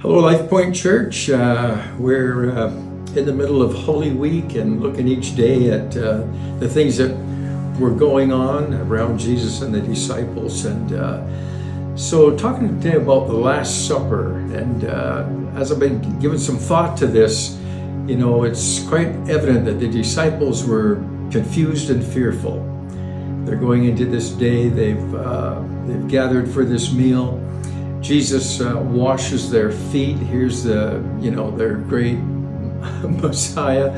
Hello, Life Point Church. We're in the middle of Holy Week and looking each day at the things that were going on around Jesus and the disciples. And so talking today about the Last Supper. And as I've been giving some thought to this, you know, it's quite evident that the disciples were confused and fearful. They're going into this day, they've gathered for this meal. Jesus washes their feet. Here's their great Messiah,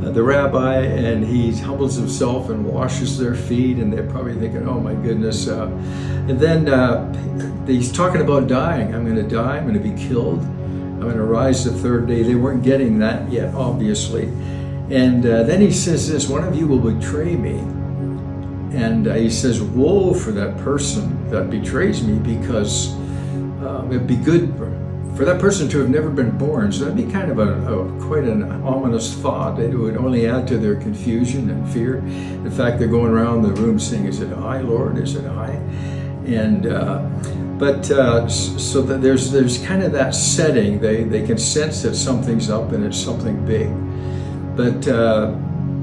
the rabbi, and he humbles himself and washes their feet. And they're probably thinking, "Oh my goodness!" And then he's talking about dying. I'm going to die. I'm going to be killed. I'm going to rise the third day. They weren't getting that yet, obviously. And then he says this: "One of you will betray me." And he says, "Woe for that person that betrays me, because it'd be good for that person to have never been born." So that'd be kind of quite an ominous thought. It would only add to their confusion and fear. In fact, they're going around the room saying, "Is it I, Lord? Is it I?" And so that there's kind of that setting. They can sense that something's up and it's something big. But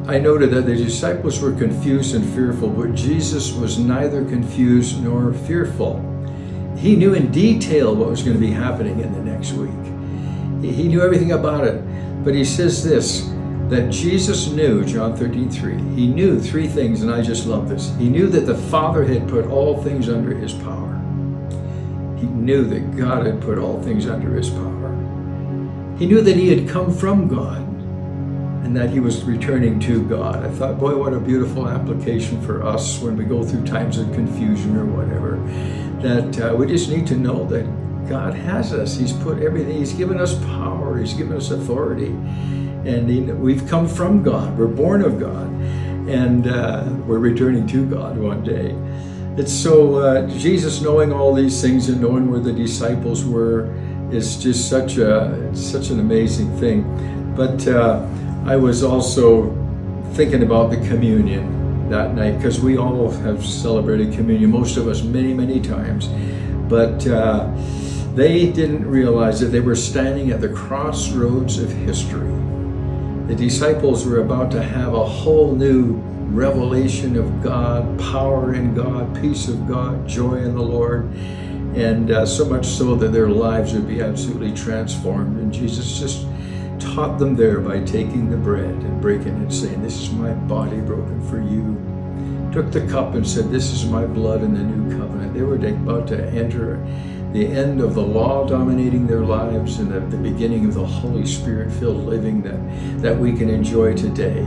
I noted that the disciples were confused and fearful, but Jesus was neither confused nor fearful. He knew in detail what was going to be happening in the next week. He knew everything about it. But he says this, that Jesus knew, John 13:3, he knew three things, and I just love this. He knew that the Father had put all things under his power. He knew that God had put all things under his power. He knew that he had come from God and that he was returning to God. I thought, boy, what a beautiful application for us when we go through times of confusion or whatever. That we just need to know that God has us. He's put everything, he's given us power, he's given us authority. And we've come from God, we're born of God, and we're returning to God one day. It's so, Jesus knowing all these things and knowing where the disciples were is just such an amazing thing. But I was also thinking about the communion that night, because we all have celebrated communion, most of us many times, but they didn't realize that they were standing at the crossroads of history. The disciples were about to have a whole new revelation of God, power in God, peace of God, joy in the Lord, and so much so that their lives would be absolutely transformed. And Jesus just taught them there by taking the bread and breaking it, saying, "This is my body broken for you." Took the cup and said, "This is my blood in the new covenant." They were about to enter the end of the law dominating their lives and the beginning of the Holy Spirit-filled living that we can enjoy today.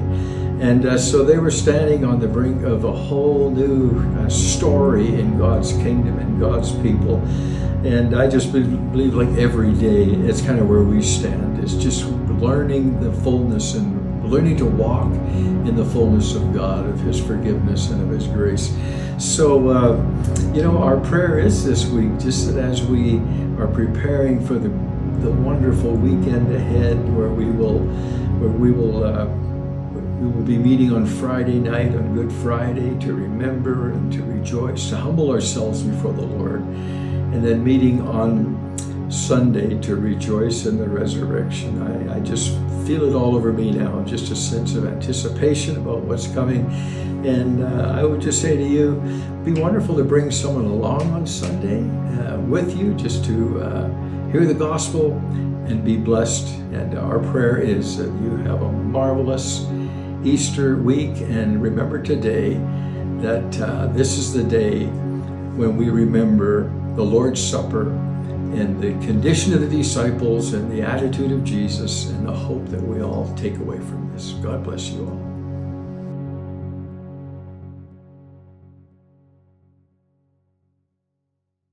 And so they were standing on the brink of a whole new story in God's kingdom and God's people. And I just believe like every day, it's kind of where we stand. It's just learning the fullness and learning to walk in the fullness of God, of his forgiveness and of his grace. So, our prayer is this week, just that as we are preparing for the wonderful weekend ahead, where we will be meeting on Friday night, on Good Friday, to remember and to rejoice, to humble ourselves before the Lord, and then meeting on Sunday to rejoice in the resurrection. I just feel it all over me now, just a sense of anticipation about what's coming. And I would just say to you, be wonderful to bring someone along on Sunday with you, just to hear the gospel and be blessed. And our prayer is that you have a marvelous Easter week. And remember today that this is the day when we remember the Lord's Supper and the condition of the disciples and the attitude of Jesus and the hope that we all take away from this. God bless you all.